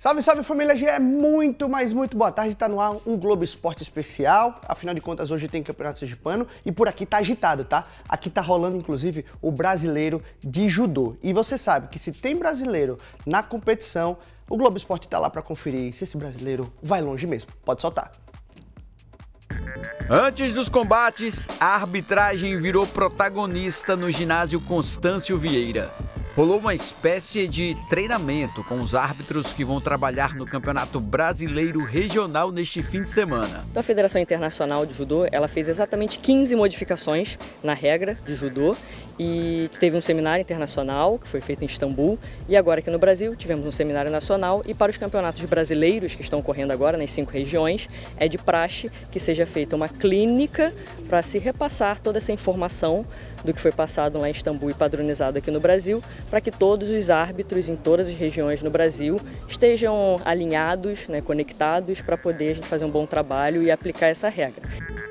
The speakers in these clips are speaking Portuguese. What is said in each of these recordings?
Salve, salve família G, muito, mas muito boa tarde, tá no ar um Globo Esporte especial, afinal de contas hoje tem Campeonato Sergipano e por aqui tá agitado, tá? Aqui tá rolando inclusive o Brasileiro de Judô e você sabe que se tem brasileiro na competição, o Globo Esporte tá lá pra conferir se esse brasileiro vai longe mesmo, pode soltar. Antes dos combates, a arbitragem virou protagonista no ginásio Constâncio Vieira. Rolou uma espécie de treinamento com os árbitros que vão trabalhar no Campeonato Brasileiro Regional neste fim de semana. A Federação Internacional de Judô ela fez exatamente 15 modificações na regra de judô e teve um seminário internacional que foi feito em Istambul e agora aqui no Brasil tivemos um seminário nacional e para os campeonatos brasileiros que estão ocorrendo agora nas 5 regiões é de praxe que seja feita uma clínica para se repassar toda essa informação do que foi passado lá em Istambul e padronizado aqui no Brasil, para que todos os árbitros em todas as regiões no Brasil estejam alinhados, conectados, para poder a gente fazer um bom trabalho e aplicar essa regra.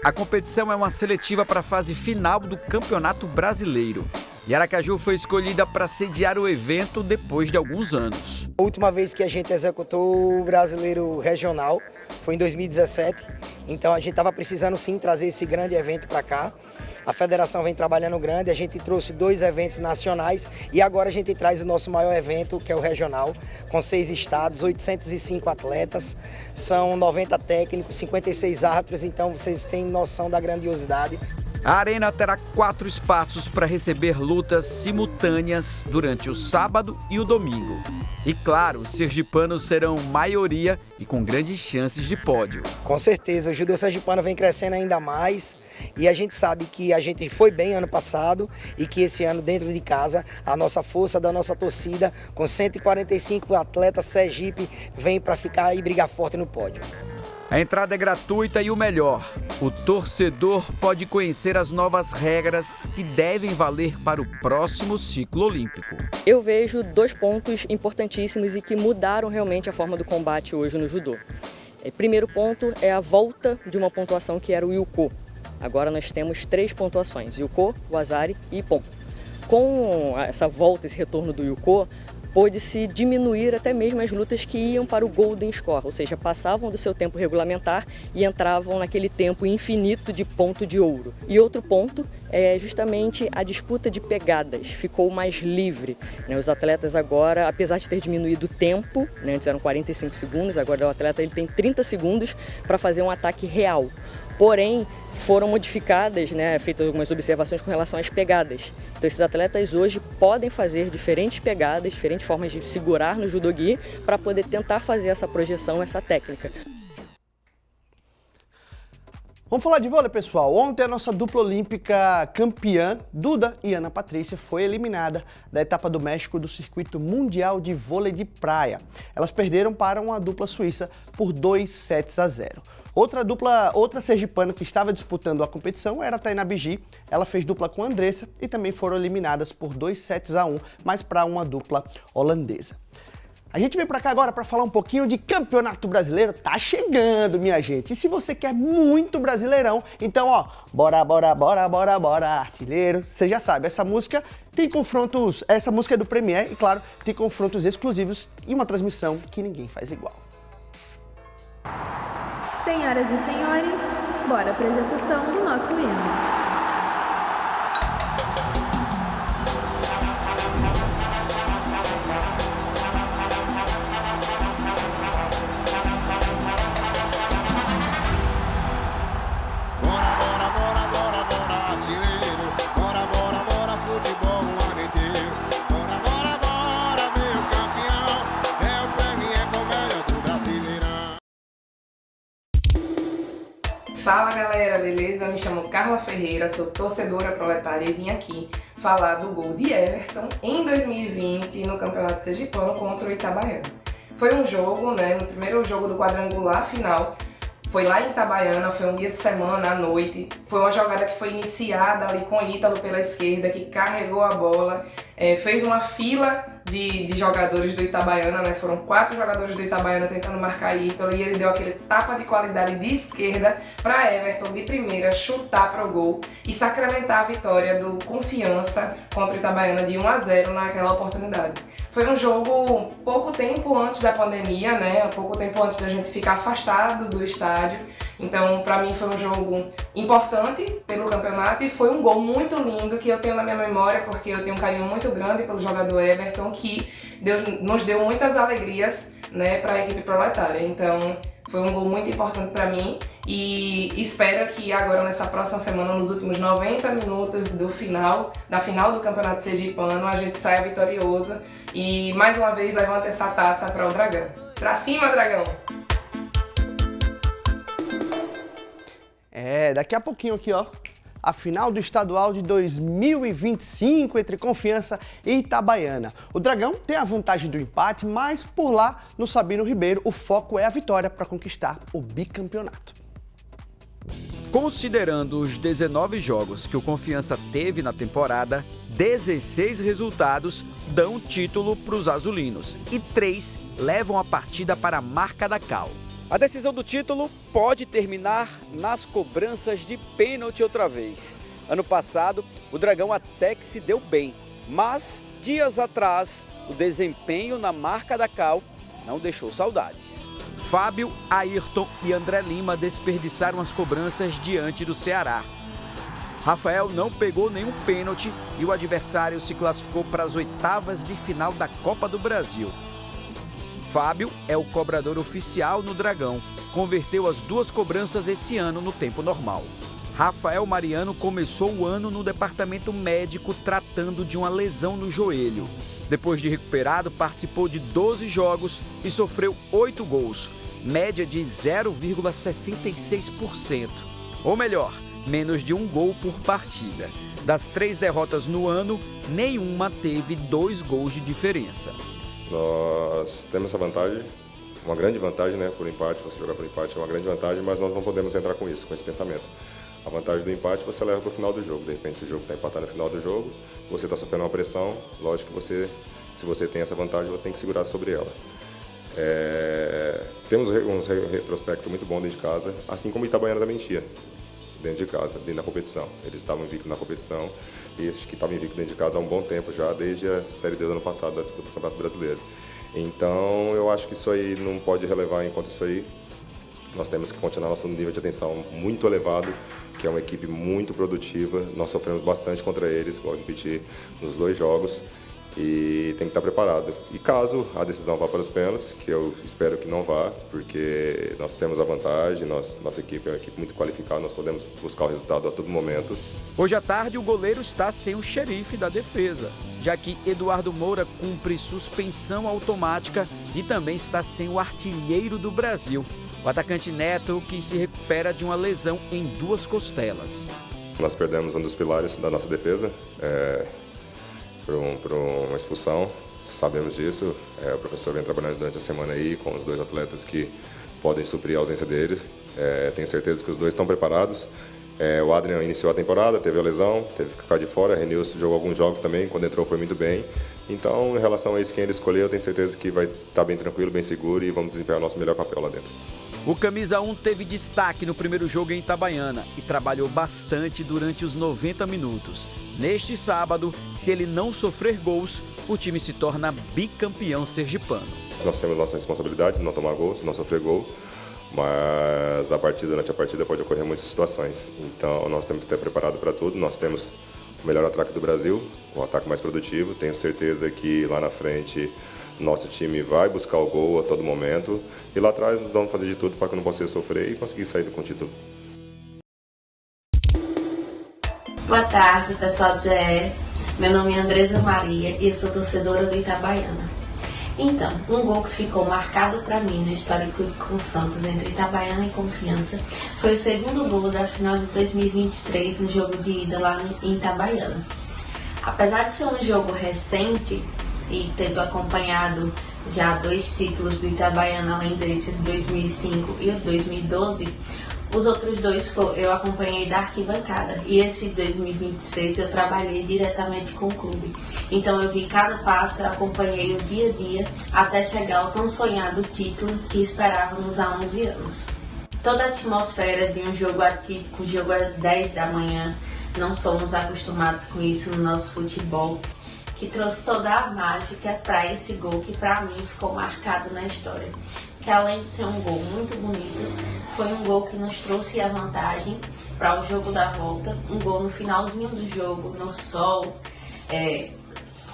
A competição é uma seletiva para a fase final do Campeonato Brasileiro. E Aracaju foi escolhida para sediar o evento depois de alguns anos. A última vez que a gente executou o Brasileiro Regional foi em 2017, então a gente estava precisando sim trazer esse grande evento para cá. A federação vem trabalhando grande, a gente trouxe 2 eventos nacionais e agora a gente traz o nosso maior evento, que é o regional, com 6 estados, 805 atletas, são 90 técnicos, 56 árbitros, então vocês têm noção da grandiosidade. A arena terá 4 espaços para receber lutas simultâneas durante o sábado e o domingo. E claro, os sergipanos serão maioria e com grandes chances de pódio. Com certeza, o judô sergipano vem crescendo ainda mais e a gente sabe que a gente foi bem ano passado e que esse ano dentro de casa a nossa força da nossa torcida com 145 atletas Sergipe vem para ficar e brigar forte no pódio. A entrada é gratuita e o melhor, o torcedor pode conhecer as novas regras que devem valer para o próximo ciclo olímpico. Eu vejo 2 pontos importantíssimos e que mudaram realmente a forma do combate hoje no judô. O primeiro ponto é a volta de uma pontuação que era o Yuko. Agora nós temos 3 pontuações, Yuko, Wazari e Ippon. Com essa volta, esse retorno do Yuko, pôde-se diminuir até mesmo as lutas que iam para o Golden Score, ou seja, passavam do seu tempo regulamentar e entravam naquele tempo infinito de ponto de ouro. E outro ponto é justamente a disputa de pegadas, ficou mais livre. Os atletas agora, apesar de ter diminuído o tempo, antes eram 45 segundos, agora o atleta ele tem 30 segundos para fazer um ataque real. Porém, foram modificadas, feitas algumas observações com relação às pegadas. Então esses atletas hoje podem fazer diferentes pegadas, diferentes formas de segurar no judogi para poder tentar fazer essa projeção, essa técnica. Vamos falar de vôlei, pessoal. Ontem a nossa dupla olímpica campeã, Duda e Ana Patrícia, foi eliminada da etapa do México do Circuito Mundial de Vôlei de Praia. Elas perderam para uma dupla suíça por 2-0. Outra sergipana que estava disputando a competição era a Tainá Bigi. Ela fez dupla com a Andressa e também foram eliminadas por 2-1, mas para uma dupla holandesa. A gente vem para cá agora para falar um pouquinho de Campeonato Brasileiro. Tá chegando, minha gente. E se você quer muito brasileirão, então, bora, artilheiro. Você já sabe, essa música tem confrontos, essa música é do Premier e, claro, tem confrontos exclusivos e uma transmissão que ninguém faz igual. Senhoras e senhores, bora para a execução do nosso hino. Fala galera, beleza? Me chamo Carla Ferreira, sou torcedora proletária e vim aqui falar do gol de Everton em 2020 no Campeonato Sergipano contra o Itabaiana. Foi um jogo, no primeiro jogo do quadrangular final, foi lá em Itabaiana, foi um dia de semana à noite, foi uma jogada que foi iniciada ali com Ítalo pela esquerda, que carregou a bola, fez uma fila de jogadores do Itabaiana, né? Foram 4 jogadores do Itabaiana tentando marcar Ítalo e ele deu aquele tapa de qualidade de esquerda para Everton de primeira chutar para o gol e sacramentar a vitória do Confiança contra o Itabaiana de 1-0 naquela oportunidade. Foi um jogo pouco tempo antes da pandemia, né? Pouco tempo antes da gente ficar afastado do estádio. Então, para mim foi um jogo importante pelo campeonato e foi um gol muito lindo que eu tenho na minha memória, porque eu tenho um carinho muito grande pelo jogador Everton, que nos deu muitas alegrias, né, para a equipe proletária. Então, foi um gol muito importante para mim e espero que agora nessa próxima semana, nos últimos 90 minutos da final do Campeonato Sergipano, a gente saia vitorioso e mais uma vez levante essa taça para o Dragão. Pra cima, Dragão! Daqui a pouquinho aqui, ó, a final do estadual de 2025 entre Confiança e Itabaiana. O Dragão tem a vantagem do empate, mas por lá, no Sabino Ribeiro, o foco é a vitória para conquistar o bicampeonato. Considerando os 19 jogos que o Confiança teve na temporada, 16 resultados dão título para os azulinos e 3 levam a partida para a marca da Cal. A decisão do título pode terminar nas cobranças de pênalti outra vez. Ano passado, o Dragão até que se deu bem, mas dias atrás, o desempenho na marca da Cal não deixou saudades. Fábio, Ayrton e André Lima desperdiçaram as cobranças diante do Ceará. Rafael não pegou nenhum pênalti e o adversário se classificou para as oitavas de final da Copa do Brasil. Fábio é o cobrador oficial no Dragão, converteu as 2 cobranças esse ano no tempo normal. Rafael Mariano começou o ano no departamento médico tratando de uma lesão no joelho. Depois de recuperado, participou de 12 jogos e sofreu 8 gols, média de 0,66%. Ou melhor, menos de 1 gol por partida. Das 3 derrotas no ano, nenhuma teve 2 gols de diferença. Nós temos essa vantagem, uma grande vantagem, né? Por empate, você jogar por empate é uma grande vantagem, mas nós não podemos entrar com isso, com esse pensamento. A vantagem do empate você leva para o final do jogo. De repente, se o jogo está empatado no final do jogo, você está sofrendo uma pressão, lógico que se você tem essa vantagem, você tem que segurar sobre ela. Temos um retrospecto muito bom dentro de casa, assim como o Itabaiana também tinha. Dentro de casa, dentro da competição. Eles estavam invictos na competição e acho que estavam invictos dentro de casa há um bom tempo já, desde a Série D do ano passado, da disputa do Campeonato Brasileiro. Então, eu acho que isso aí não pode relevar enquanto isso aí. Nós temos que continuar nosso nível de atenção muito elevado, que é uma equipe muito produtiva. Nós sofremos bastante contra eles, vou repetir, nos 2 jogos. E tem que estar preparado. E caso a decisão vá para os pênaltis, que eu espero que não vá, porque nós temos a vantagem, nossa equipe é uma equipe muito qualificada, nós podemos buscar o resultado a todo momento. Hoje à tarde, o goleiro está sem o xerife da defesa, já que Eduardo Moura cumpre suspensão automática e também está sem o artilheiro do Brasil, o atacante Neto, que se recupera de uma lesão em 2 costelas. Nós perdemos um dos pilares da nossa defesa, por uma expulsão, sabemos disso. O professor vem trabalhando durante a semana aí com os 2 atletas que podem suprir a ausência deles. Tenho certeza que os 2 estão preparados. O Adrian iniciou a temporada, teve a lesão, teve que ficar de fora. O Renilson jogou alguns jogos também, quando entrou foi muito bem. Então, em relação a isso, quem ele escolheu, eu tenho certeza que vai estar bem tranquilo, bem seguro e vamos desempenhar o nosso melhor papel lá dentro. O camisa 1 teve destaque no primeiro jogo em Itabaiana e trabalhou bastante durante os 90 minutos. Neste sábado, se ele não sofrer gols, o time se torna bicampeão sergipano. Nós temos nossa responsabilidade de não tomar gols, não sofrer gol, mas durante a partida pode ocorrer muitas situações. Então nós temos que estar preparado para tudo. Nós temos o melhor ataque do Brasil, o ataque mais produtivo. Tenho certeza que lá na frente nosso time vai buscar o gol a todo momento. E lá atrás nós vamos fazer de tudo para que não possa sofrer e conseguir sair com o título. Boa tarde, pessoal do GE. Meu nome é Andresa Maria e eu sou torcedora do Itabaiana. Então, um gol que ficou marcado para mim no histórico de confrontos entre Itabaiana e Confiança foi o segundo gol da final de 2023 no jogo de ida lá em Itabaiana. Apesar de ser um jogo recente e tendo acompanhado já 2 títulos do Itabaiana, além desse de 2005 e o 2012, Os outros dois eu acompanhei da arquibancada e esse 2023 eu trabalhei diretamente com o clube. Então eu vi cada passo, eu acompanhei o dia a dia até chegar ao tão sonhado título que esperávamos há 11 anos. Toda a atmosfera de um jogo atípico, um jogo às 10 da manhã, não somos acostumados com isso no nosso futebol, que trouxe toda a mágica para esse gol que para mim ficou marcado na história. Que além de ser um gol muito bonito, foi um gol que nos trouxe a vantagem para o jogo da volta, um gol no finalzinho do jogo, no sol,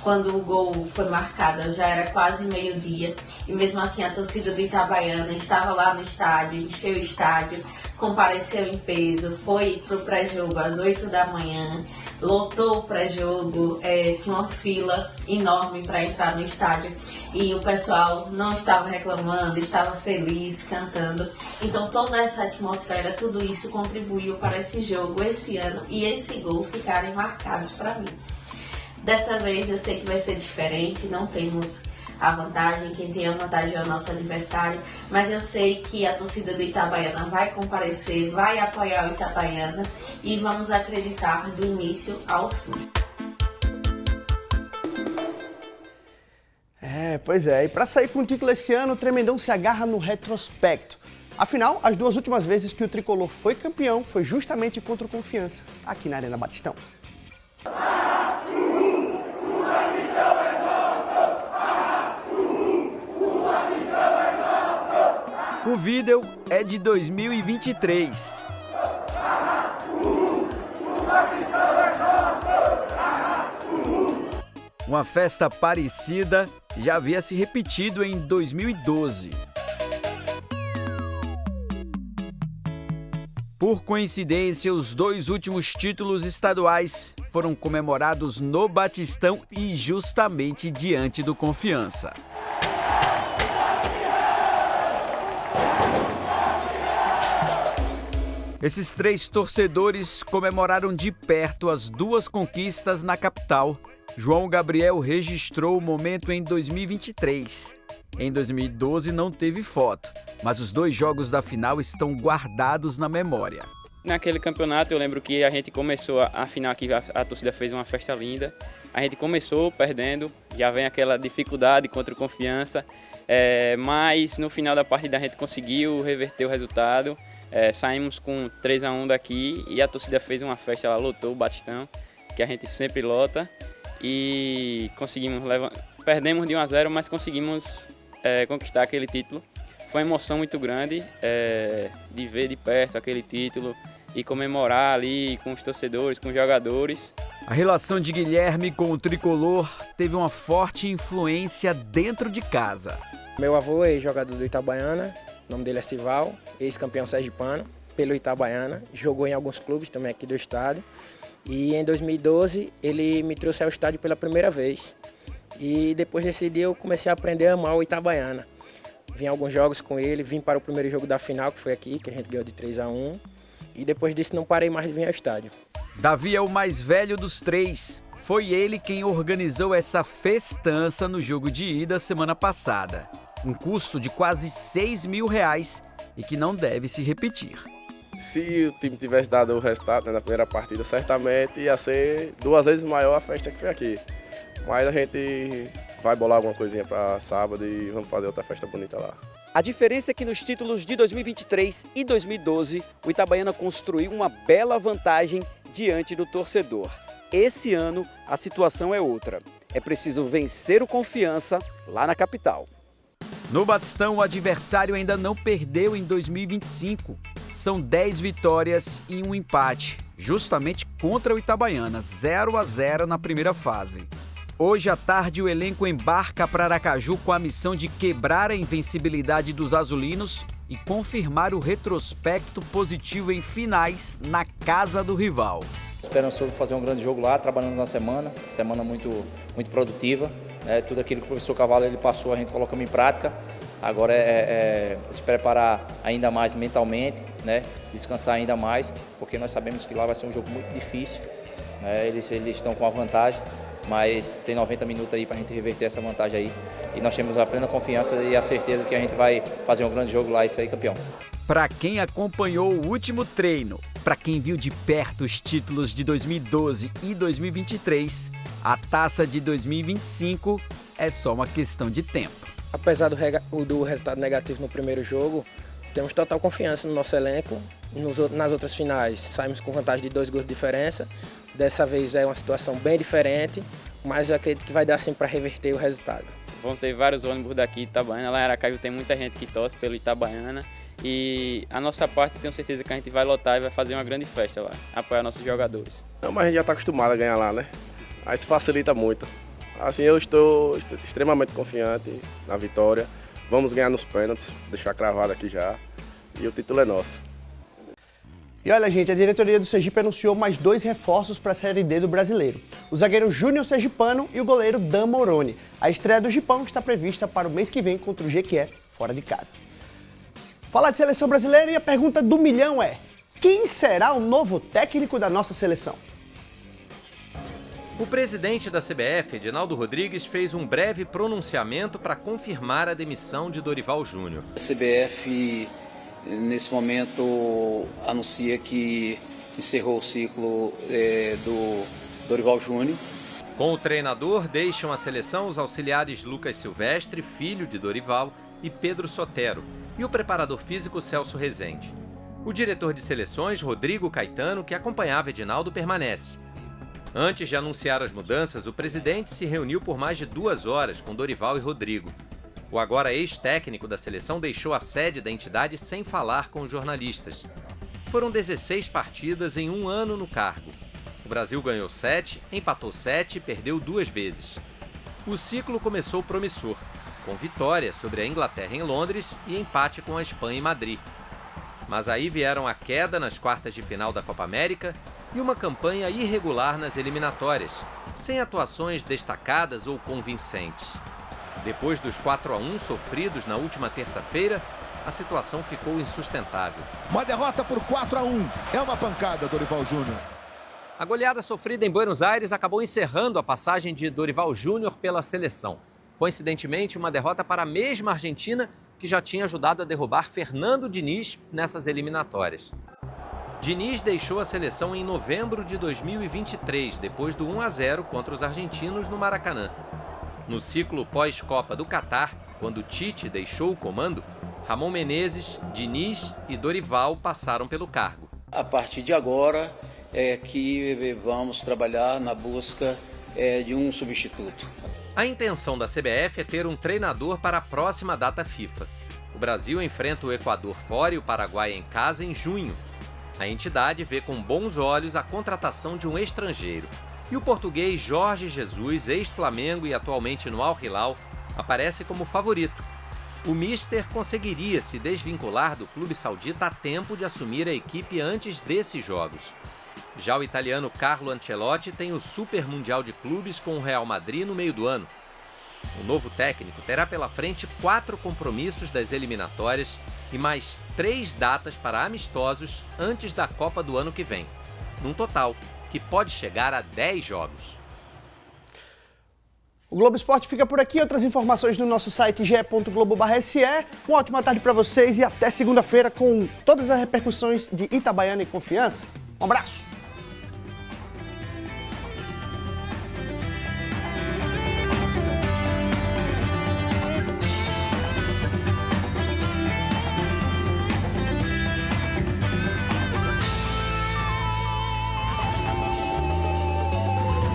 quando o gol foi marcado já era quase meio-dia e mesmo assim a torcida do Itabaiana estava lá no estádio, encheu o estádio, compareceu em peso, foi pro pré-jogo às 8 da manhã, lotou o pré-jogo, tinha uma fila enorme para entrar no estádio e o pessoal não estava reclamando, estava feliz, cantando. Então toda essa atmosfera, tudo isso contribuiu para esse jogo, esse ano e esse gol ficarem marcados para mim. Dessa vez eu sei que vai ser diferente, não temos a vantagem, quem tem a vantagem é o nosso adversário, mas eu sei que a torcida do Itabaiana vai comparecer, vai apoiar o Itabaiana e vamos acreditar do início ao fim. Pois é, e para sair com o título esse ano, o Tremendão se agarra no retrospecto. Afinal, as duas últimas vezes que o Tricolor foi campeão foi justamente contra o Confiança, aqui na Arena Batistão. O vídeo é de 2023. Uma festa parecida já havia se repetido em 2012. Por coincidência, os dois últimos títulos estaduais foram comemorados no Batistão e justamente diante do Confiança. Esses três torcedores comemoraram de perto as duas conquistas na capital. João Gabriel registrou o momento em 2023. Em 2012 não teve foto, mas os dois jogos da final estão guardados na memória. Naquele campeonato eu lembro que a gente começou a final aqui, a torcida fez uma festa linda. A gente começou perdendo, já vem aquela dificuldade contra o Confiança, mas no final da partida a gente conseguiu reverter o resultado. Saímos com 3-1 daqui e a torcida fez uma festa, ela lotou o Batistão, que a gente sempre lota, e conseguimos perdemos de 1-0, mas conseguimos conquistar aquele título. Foi uma emoção muito grande de ver de perto aquele título e comemorar ali com os torcedores, com os jogadores. A relação de Guilherme com o Tricolor teve uma forte influência dentro de casa. Meu avô é jogador do Itabaiana. O nome dele é Sival, ex-campeão sergipano pelo Itabaiana, jogou em alguns clubes também aqui do estado. E em 2012 ele me trouxe ao estádio pela primeira vez. E depois desse dia eu comecei a aprender a amar o Itabaiana. Vim a alguns jogos com ele, vim para o primeiro jogo da final, que foi aqui, que a gente ganhou de 3-1. E depois disso não parei mais de vir ao estádio. Davi é o mais velho dos três. Foi ele quem organizou essa festança no jogo de ida semana passada. Um custo de quase R$6 mil e que não deve se repetir. Se o time tivesse dado o resultado na primeira partida, certamente ia ser 2 vezes maior a festa que foi aqui. Mas a gente vai bolar alguma coisinha para sábado e vamos fazer outra festa bonita lá. A diferença é que nos títulos de 2023 e 2012, o Itabaiana construiu uma bela vantagem diante do torcedor. Esse ano, a situação é outra. É preciso vencer o Confiança lá na capital. No Batistão, o adversário ainda não perdeu em 2025. São 10 vitórias e um empate, justamente contra o Itabaiana, 0-0 na primeira fase. Hoje à tarde, o elenco embarca para Aracaju com a missão de quebrar a invencibilidade dos azulinos e confirmar o retrospecto positivo em finais na casa do rival. Esperançoso fazer um grande jogo lá, trabalhando na semana muito produtiva. Tudo aquilo que o professor Cavallo ele passou, a gente colocamos em prática. Agora é se preparar ainda mais mentalmente, descansar ainda mais, porque nós sabemos que lá vai ser um jogo muito difícil. Eles estão com a vantagem, mas tem 90 minutos aí para a gente reverter essa vantagem aí. E nós temos a plena confiança e a certeza que a gente vai fazer um grande jogo lá e sair campeão. Para quem acompanhou o último treino, para quem viu de perto os títulos de 2012 e 2023, a taça de 2025 é só uma questão de tempo. Apesar do resultado negativo no primeiro jogo, temos total confiança no nosso elenco. Nas outras finais saímos com vantagem de 2 gols de diferença. Dessa vez é uma situação bem diferente, mas eu acredito que vai dar sim para reverter o resultado. Vamos ter vários ônibus daqui de Itabaiana. Lá em Aracaju tem muita gente que torce pelo Itabaiana. E a nossa parte, tenho certeza que a gente vai lotar e vai fazer uma grande festa lá, apoiar nossos jogadores. Não, mas a gente já está acostumado a ganhar lá, né? Aí isso facilita muito. Assim, eu estou extremamente confiante na vitória. Vamos ganhar nos pênaltis, deixar cravado aqui já. E o título é nosso. E olha, gente, a diretoria do Sergipe anunciou mais 2 reforços para a Série D do Brasileiro. O zagueiro Júnior Sergipano e o goleiro Dan Moroni. A estreia do Gipão está prevista para o mês que vem contra o Jequié, fora de casa. Falar de seleção brasileira e a pergunta do milhão é: quem será o novo técnico da nossa seleção? O presidente da CBF, Edinaldo Rodrigues, fez um breve pronunciamento para confirmar a demissão de Dorival Júnior. A CBF, nesse momento, anuncia que encerrou o ciclo do Dorival Júnior. Com o treinador, deixam a seleção os auxiliares Lucas Silvestre, filho de Dorival, e Pedro Sotero, e o preparador físico Celso Rezende. O diretor de seleções, Rodrigo Caetano, que acompanhava Edinaldo, permanece. Antes de anunciar as mudanças, o presidente se reuniu por mais de 2 horas com Dorival e Rodrigo. O agora ex-técnico da seleção deixou a sede da entidade sem falar com os jornalistas. Foram 16 partidas em 1 ano no cargo. O Brasil ganhou 7, empatou 7 e perdeu 2 vezes. O ciclo começou promissor, com vitória sobre a Inglaterra em Londres e empate com a Espanha em Madrid. Mas aí vieram a queda nas quartas de final da Copa América e uma campanha irregular nas eliminatórias, sem atuações destacadas ou convincentes. Depois dos 4-1 sofridos na última terça-feira, a situação ficou insustentável. Uma derrota por 4-1. É uma pancada, Dorival Júnior. A goleada sofrida em Buenos Aires acabou encerrando a passagem de Dorival Júnior pela seleção. Coincidentemente, uma derrota para a mesma Argentina que já tinha ajudado a derrubar Fernando Diniz nessas eliminatórias. Diniz deixou a seleção em novembro de 2023, depois do 1-0 contra os argentinos no Maracanã. No ciclo pós-Copa do Catar, quando Tite deixou o comando, Ramon Menezes, Diniz e Dorival passaram pelo cargo. A partir de agora é que vamos trabalhar na busca de um substituto. A intenção da CBF é ter um treinador para a próxima data FIFA. O Brasil enfrenta o Equador fora e o Paraguai em casa em junho. A entidade vê com bons olhos a contratação de um estrangeiro. E o português Jorge Jesus, ex-Flamengo e atualmente no Al Hilal, aparece como favorito. O míster conseguiria se desvincular do clube saudita a tempo de assumir a equipe antes desses jogos. Já o italiano Carlo Ancelotti tem o Super Mundial de Clubes com o Real Madrid no meio do ano. O novo técnico terá pela frente 4 compromissos das eliminatórias e mais 3 datas para amistosos antes da Copa do ano que vem. Num total que pode chegar a 10 jogos. O Globo Esporte fica por aqui. Outras informações no nosso site ge.globo.br/se. Uma ótima tarde para vocês e até segunda-feira com todas as repercussões de Itabaiana e Confiança. Um abraço!